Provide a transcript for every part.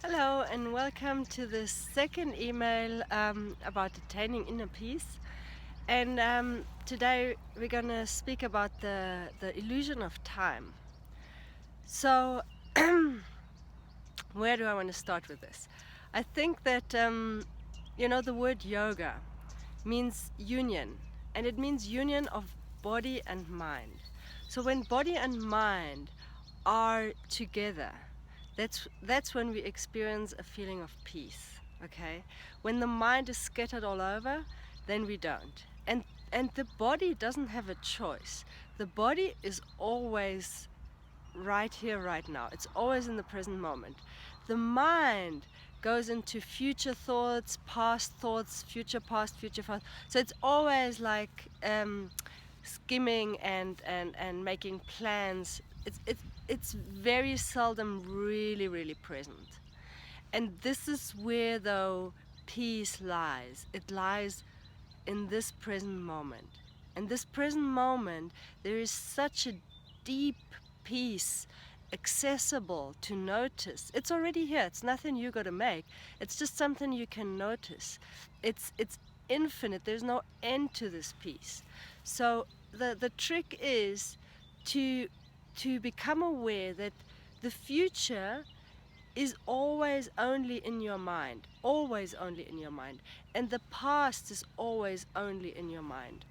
Hello and welcome to the second email about attaining inner peace. And today we're going to speak about the illusion of time. So, where do I want to start with this? I think that, the word yoga means union, and it means union of body and mind. So, when body and mind are together, that's when we experience a feeling of peace. Okay, when the mind is scattered all over, then we don't. And the body doesn't have a choice. The body is always right here, right now. It's always in the present moment. The mind goes into future thoughts, future past, future past. So it's always like skimming and making plans. It's very seldom really present. And this is where though peace lies. It lies in this present moment. In this present moment, there is such a deep peace, accessible to notice. It's already here. It's nothing you got to make. It's just something you can notice. It's infinite. There's no end to this peace. So the trick is to become aware that the future is always only in your mind, always only in your mind, and the past is always only in your mind.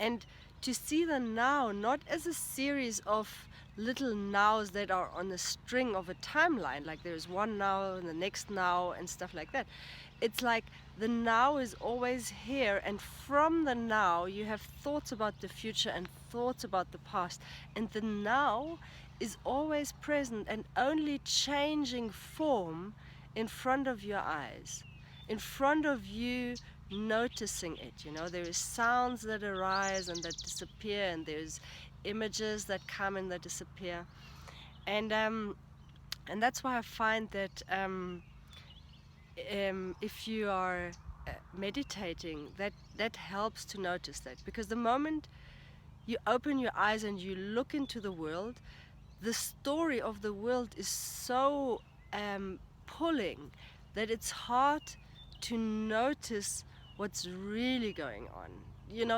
And to see the now not as a series of little nows that are on a string of a timeline, like there's one now and the next now and stuff like that. It's like the now is always here, and from the now you have thoughts about the future and thoughts about the past, and the now is always present and only changing form in front of your eyes, in front of you, noticing it. There is sounds that arise and that disappear, and there's images that come and that disappear. And that's why I find that if you are meditating, that helps to notice that, because the moment you open your eyes and you look into the world, the story of the world is so pulling that it's hard to notice what's really going on.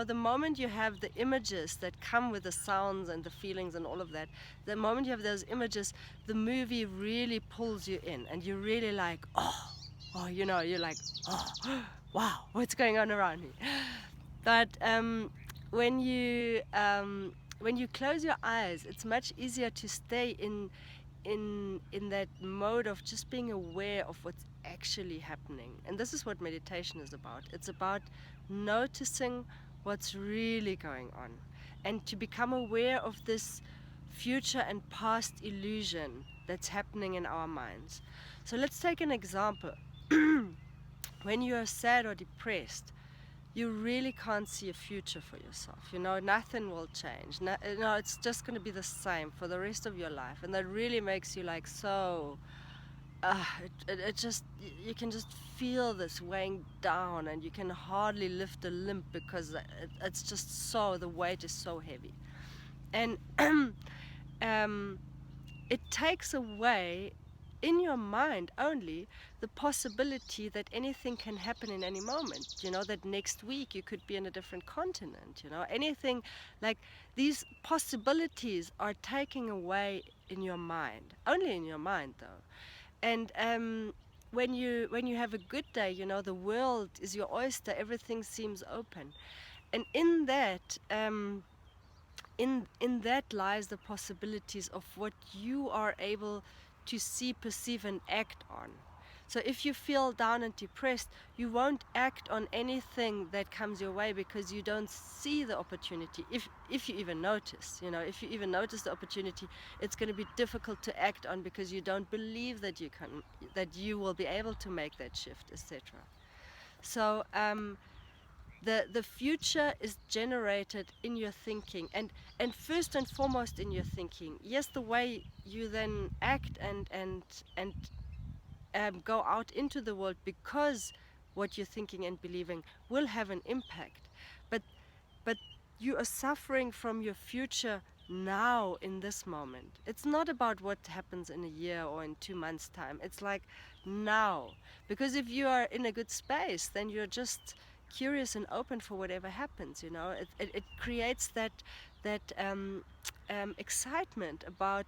The moment you have the images that come with the sounds and the feelings and all of that, the moment you have those images, the movie really pulls you in, and you're really like, you're like, oh, wow, what's going on around me? But when you close your eyes, it's much easier to stay in that mode of just being aware of what's actually happening. And this is what meditation is about. It's about noticing what's really going on, and to become aware of this future and past illusion that's happening in our minds. So let's take an example. When you are sad or depressed, you really can't see a future for yourself. Nothing will change. It's just going to be the same for the rest of your life. And that really makes you like so, it just, you can just feel this weighing down, and you can hardly lift a limb because it's just so, the weight is so heavy. And it takes away in your mind only the possibility that anything can happen in any moment. That next week you could be in a different continent. Anything like these possibilities are taken away in your mind, only in your mind though. And when you have a good day, the world is your oyster, everything seems open. And in that in that lies the possibilities of what you are able to see, perceive, and act on. So if you feel down and depressed, you won't act on anything that comes your way because you don't see the opportunity. If you even notice, if you even notice the opportunity, it's going to be difficult to act on because you don't believe that you will be able to make that shift, etc. So the future is generated in your thinking, and first and foremost in your thinking. Yes, the way you then act and go out into the world, because what you're thinking and believing will have an impact. But you are suffering from your future now in this moment. It's not about what happens in a year or in 2 months' time. It's like now. Because if you are in a good space, then you're just curious and open for whatever happens, you know. It creates that excitement about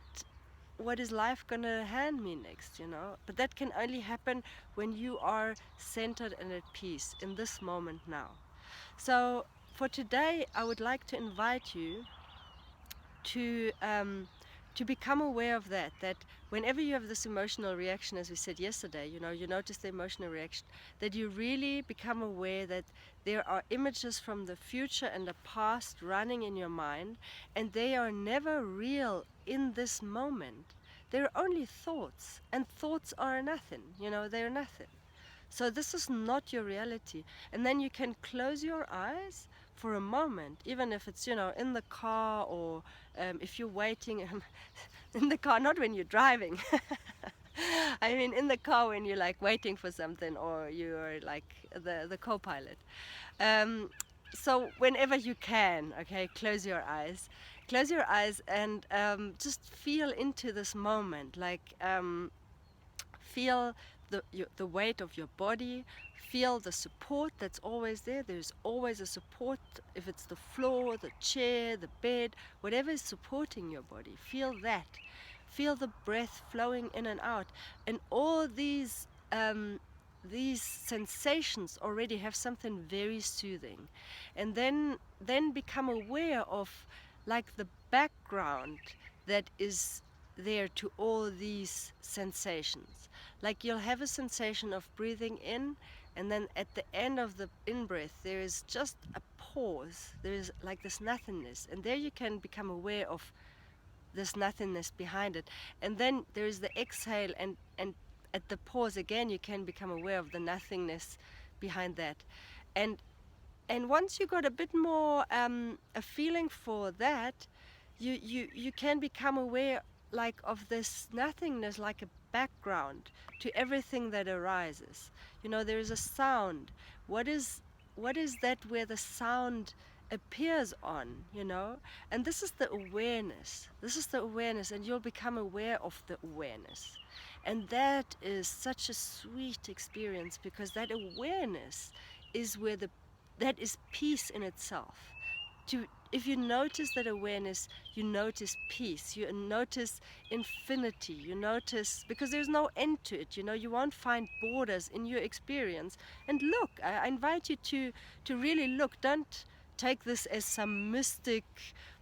what is life gonna hand me next, you know. But that can only happen when you are centered and at peace in this moment now. So for today, I would like to invite you to become aware of that whenever you have this emotional reaction, as we said yesterday, you know, you notice the emotional reaction, that you really become aware that there are images from the future and the past running in your mind, and they are never real in this moment. They're only thoughts, and thoughts are nothing, you know, they're nothing. So this is not your reality. And then you can close your eyes for a moment, even if it's, you know, in the car, or if you're waiting in the car, not when you're driving. I mean, in the car when you're like waiting for something, or you're like the co-pilot. So whenever you can, okay, close your eyes. Close your eyes and just feel into this moment, like feel the weight of your body, feel the support that's always there. There's always a support, if it's the floor, the chair, the bed, whatever is supporting your body. Feel that. Feel the breath flowing in and out. And all these sensations already have something very soothing. And then become aware of like the background that is there to all these sensations. Like you'll have a sensation of breathing in, and then at the end of the in-breath there is just a pause. There is like this nothingness, and there you can become aware of this nothingness behind it. And then there is the exhale, and at the pause again you can become aware of the nothingness behind that. And once you got a bit more a feeling for that, you can become aware like of this nothingness, like a background to everything that arises. You know, there is a sound. What is that where the sound appears on, you know? And this is the awareness. This is the awareness, and you'll become aware of the awareness. And that is such a sweet experience, because that awareness is where that is peace in itself. If you notice that awareness, you notice peace, you notice infinity, you notice, because there's no end to it, you know, you won't find borders in your experience. And look, I invite you to really look. Don't take this as some mystic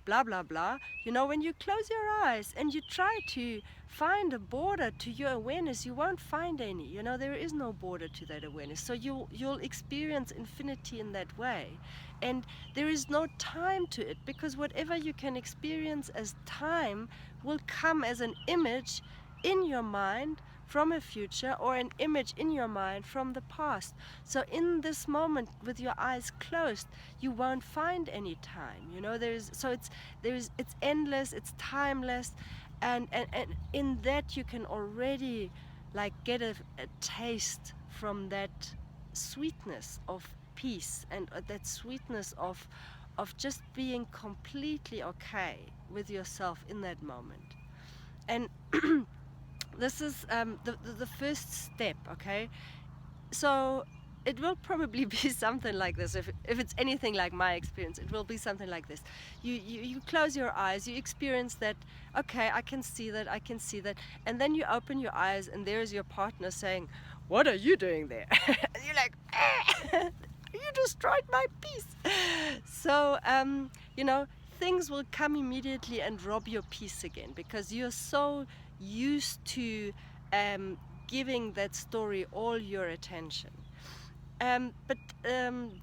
blah blah blah. You know, when you close your eyes and you try to find a border to your awareness, you won't find any. You know, there is no border to that awareness. So you'll experience infinity in that way. And there is no time to it, because whatever you can experience as time will come as an image in your mind from a future, or an image in your mind from the past. So in this moment, with your eyes closed, you won't find any time. You know, it's endless, it's timeless, and in that you can already like get a taste from that sweetness of peace, and that sweetness of just being completely okay with yourself in that moment. And this is the first step, okay? So it will probably be something like this. If it's anything like my experience, it will be something like this. You close your eyes, you experience that, okay, I can see that, and then you open your eyes, and there's your partner saying, "What are you doing there?" And you're like, "You destroyed my peace." So you know, things will come immediately and rob your peace again, because you're so used to giving that story all your attention. But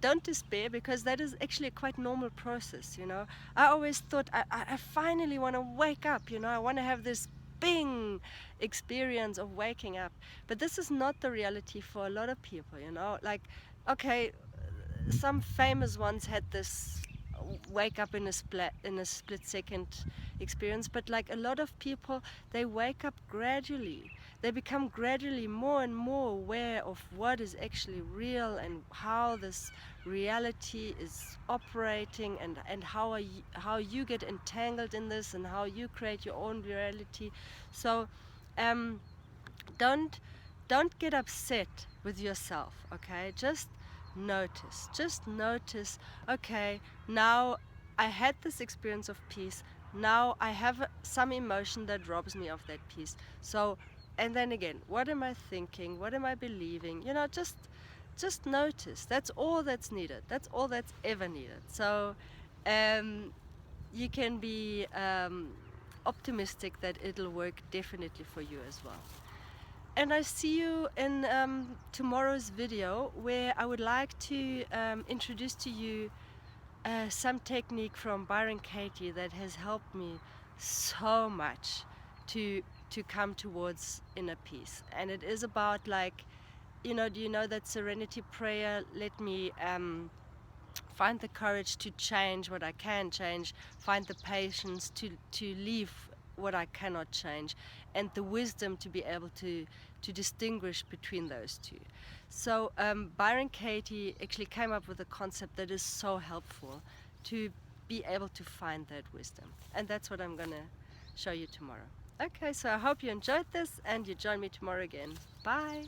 don't despair, because that is actually a quite normal process, you know. I always thought I finally want to wake up, you know, I want to have this bing experience of waking up. But this is not the reality for a lot of people, you know. Like, okay, some famous ones had this wake up in a split second experience, but like a lot of people, they wake up gradually. they become gradually more and more aware of what is actually real and how this reality is operating, and how you get entangled in this and how you create your own reality. So um, don't don't get upset with yourself, okay? Just notice, okay, now I had this experience of peace, now I have some emotion that robs me of that peace. So, and then again, what am I thinking, what am I believing, just notice. That's all that's needed, that's all that's ever needed. So um, you can be optimistic that it'll work definitely for you as well. And I see you in tomorrow's video, where I would like to introduce to you some technique from Byron Katie that has helped me so much to come towards inner peace. And it is about, like, do you know that serenity prayer? Let me find the courage to change what I can change, find the patience to leave what I cannot change, and the wisdom to be able to distinguish between those two. So Byron Katie actually came up with a concept that is so helpful to be able to find that wisdom, and that's what I'm gonna show you tomorrow. Okay, so I hope you enjoyed this and you join me tomorrow again. Bye.